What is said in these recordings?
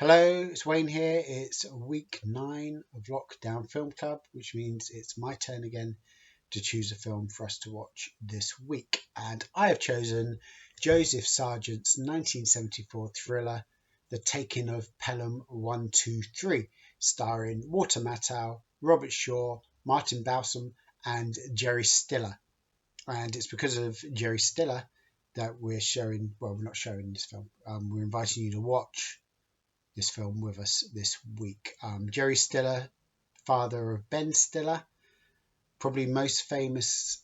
Hello, it's Wayne here. It's week 9 of Lockdown Film Club, which means it's my turn again to choose a film for us to watch this week. And I have chosen Joseph Sargent's 1974 thriller, The Taking of Pelham 123, starring Walter Matthau, Robert Shaw, Martin Balsam, and Jerry Stiller. And it's because of Jerry Stiller that we're not showing this film. We're inviting you to watch this film with us this week. Jerry Stiller, father of Ben Stiller, probably most famous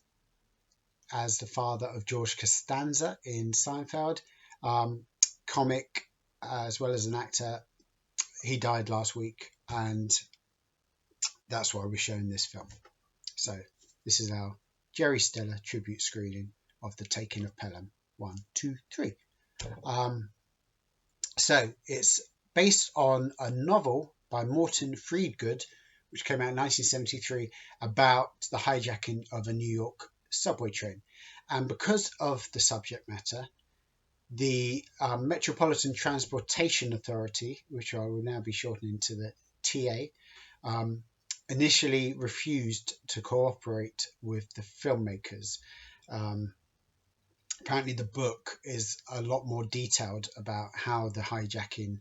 as the father of George Costanza in Seinfeld, comic as well as an actor. He died last week, and that's why we're showing this film. So this is our Jerry Stiller tribute screening of The Taking of Pelham 1, 2, 3. So it's based on a novel by Morton Freedgood, which came out in 1973, about the hijacking of a New York subway train. And because of the subject matter, the Metropolitan Transportation Authority, which I will now be shortening to the TA, initially refused to cooperate with the filmmakers. Apparently the book is a lot more detailed about how the hijacking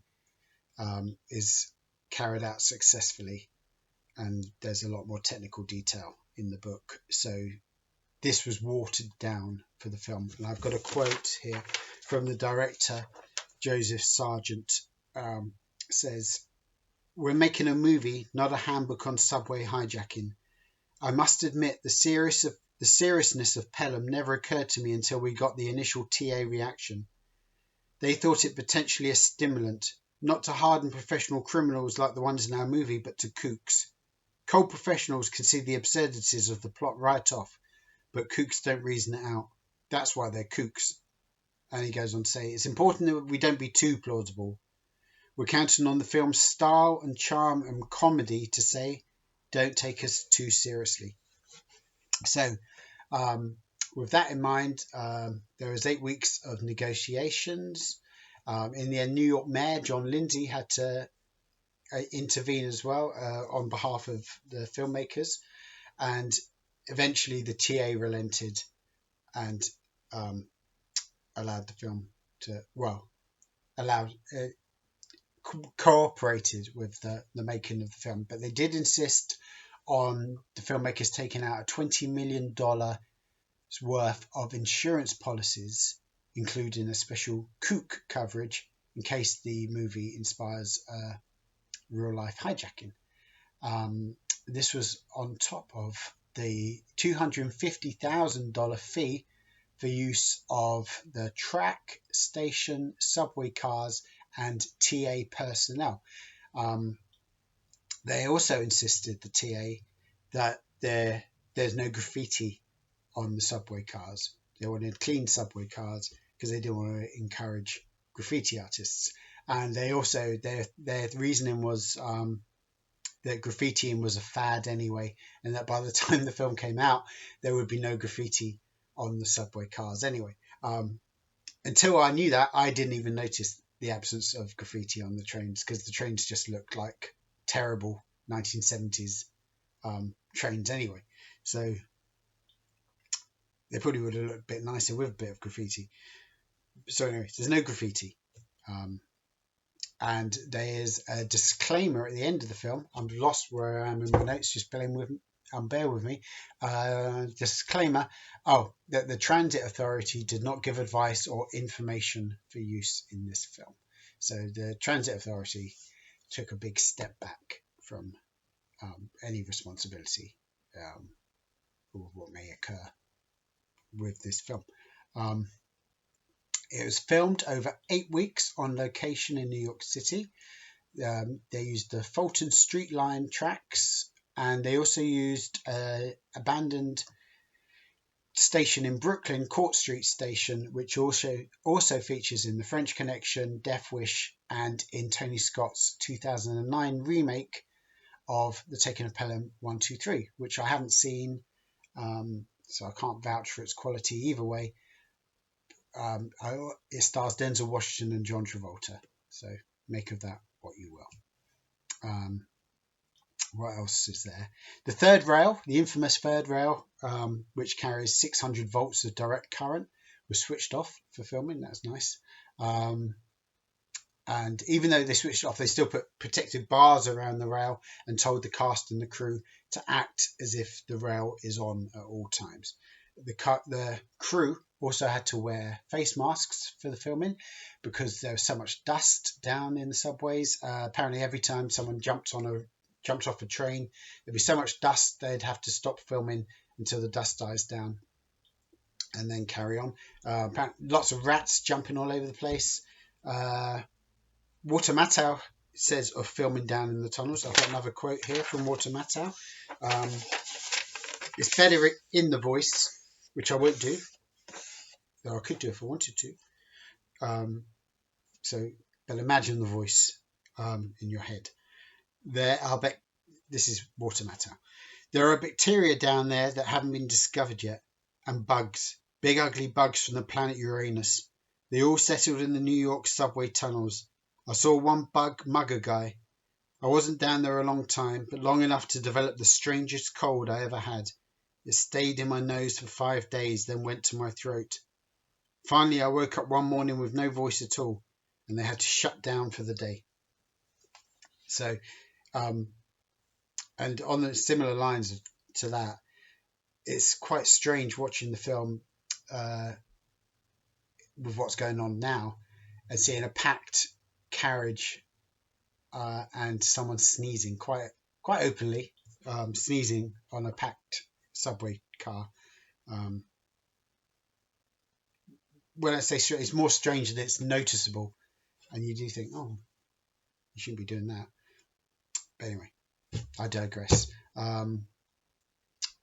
is carried out successfully, and there's a lot more technical detail in the book. So this was watered down for the film. And I've got a quote here from the director, Joseph Sargent. Says, "We're making a movie, not a handbook on subway hijacking. I must admit the seriousness of Pelham never occurred to me until we got the initial TA reaction. They thought it potentially a stimulant, not to hardened professional criminals like the ones in our movie, but to kooks. Cold professionals can see the absurdities of the plot right off, but kooks don't reason it out. That's why they're kooks." And he goes on to say, "It's important that we don't be too plausible. We're counting on the film's style and charm and comedy to say, don't take us too seriously." So with that in mind, there was 8 weeks of negotiations. In the end, New York Mayor John Lindsay had to intervene as well on behalf of the filmmakers, and eventually the TA relented and allowed the film to cooperated with the making of the film. But they did insist on the filmmakers taking out a $20 million worth of insurance policies, including a special kook coverage in case the movie inspires real life hijacking. This was on top of the $250,000 fee for use of the track, station, subway cars, and TA personnel. They also insisted, the TA, that there's no graffiti on the subway cars. They wanted clean subway cars because they didn't want to encourage graffiti artists. And they also, their reasoning was that graffitiing was a fad anyway, and that by the time the film came out, there would be no graffiti on the subway cars anyway. Until I knew that, I didn't even notice the absence of graffiti on the trains, because the trains just looked like terrible 1970s trains anyway. So they probably would have looked a bit nicer with a bit of graffiti. So anyway, there's no graffiti. And there's a disclaimer at the end of the film. I'm lost where I am in my notes, just bear with me. Disclaimer, that the Transit Authority did not give advice or information for use in this film. So the Transit Authority took a big step back from any responsibility for what may occur with this film. It was filmed over 8 weeks on location in New York City. They used the Fulton Street Line tracks, and they also used an abandoned station in Brooklyn, Court Street Station, which also features in The French Connection, Death Wish, and in Tony Scott's 2009 remake of The Taking of Pelham 1, 2, 3, which I haven't seen, so I can't vouch for its quality either way. It stars Denzel Washington and John Travolta, so make of that what you will. What else is there? The third rail, the infamous third rail, which carries 600 volts of direct current, was switched off for filming. That's nice. And even though they switched it off, they still put protective bars around the rail and told the cast and the crew to act as if the rail is on at all times. The crew also had to wear face masks for the filming because there was so much dust down in the subways. Apparently, every time someone jumped off a train, there'd be so much dust they'd have to stop filming until the dust dies down and then carry on. Lots of rats jumping all over the place. Walter Matthau says of filming down in the tunnels. I've got another quote here from Walter Matthau. It's better in the voice, which I won't do, though I could do if I wanted to. But imagine the voice in your head. This is Walter Matthau. There are bacteria down there that haven't been discovered yet, and bugs, big ugly bugs from the planet Uranus. They all settled in the New York subway tunnels. I saw one bug mugger guy. I wasn't down there a long time, but long enough to develop the strangest cold I ever had. It stayed in my nose for 5 days, then went to my throat. Finally, I woke up one morning with no voice at all, and they had to shut down for the day. So, and on the similar lines to that, it's quite strange watching the film with what's going on now and seeing a packed carriage and someone sneezing quite openly, sneezing on a packed subway car. When I say strange, it's more strange that it's noticeable, and you do think, oh, you shouldn't be doing that. But anyway, I digress.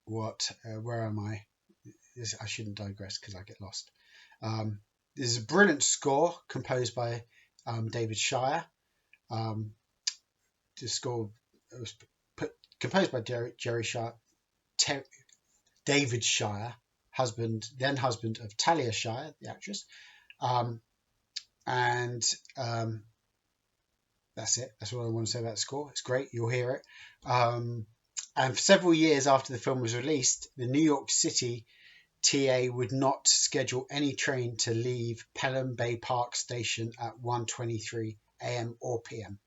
Where am I? I shouldn't digress because I get lost. There's a brilliant score composed by David Shire. The score was composed by David Shire, then husband of Talia Shire, the actress. That's it. That's what I want to say about the score. It's great. You'll hear it. And for several years after the film was released, the New York City TA would not schedule any train to leave Pelham Bay Park Station at 1:23 a.m. or p.m.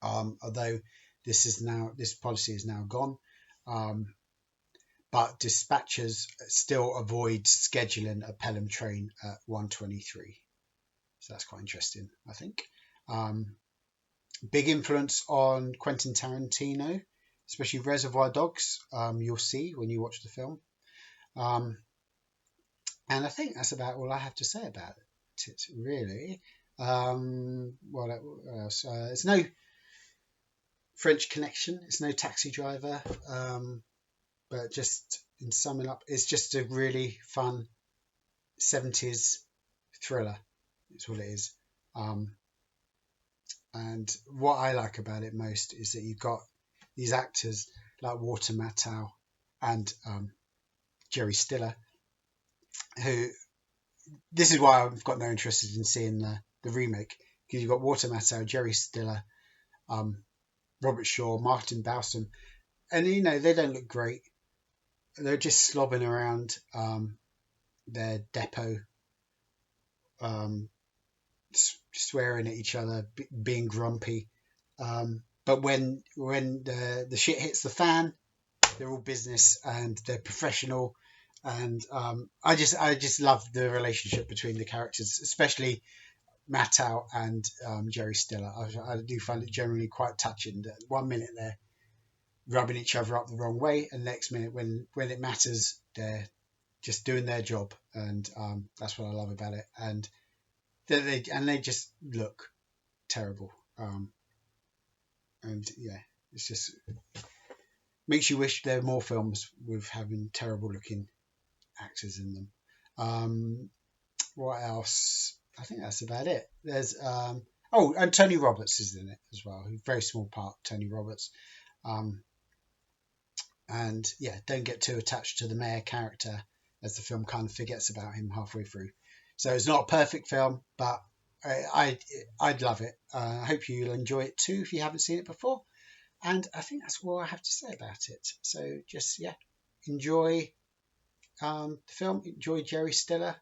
Although this policy is now gone, but dispatchers still avoid scheduling a Pelham train at 1:23. So that's quite interesting, I think. Big influence on Quentin Tarantino, especially Reservoir Dogs. You'll see when you watch the film. And I think that's about all I have to say about it, really. What else? It's no French Connection. It's no Taxi Driver. But just in summing up, it's just a really fun 70s thriller. It's what it is. And what I like about it most is that you've got these actors like Walter Matthau and Jerry Stiller, who, this is why I've got no interest in seeing the remake, because you've got Walter Matthau, Jerry Stiller, Robert Shaw, Martin Balsam, and they don't look great. They're just slobbing around their depot, swearing at each other, being grumpy. But when the shit hits the fan, they're all business and they're professional. And I just love the relationship between the characters, especially Matthau and Jerry Stiller. I do find it generally quite touching that 1 minute they're rubbing each other up the wrong way, and next minute when it matters, they're just doing their job. And that's what I love about it. And they just look terrible. And yeah, it's just makes you wish there were more films with having terrible looking actors in them. What else? I think that's about it. There's and Tony Roberts is in it as well. Very small part, Tony Roberts. And yeah, don't get too attached to the mayor character, as the film kind of forgets about him halfway through. So it's not a perfect film, but I'd love it. I hope you'll enjoy it too if you haven't seen it before. And I think that's all I have to say about it. So just enjoy the film, enjoy Jerry Stiller,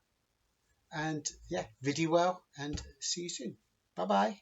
and yeah, video well, and see you soon. Bye bye.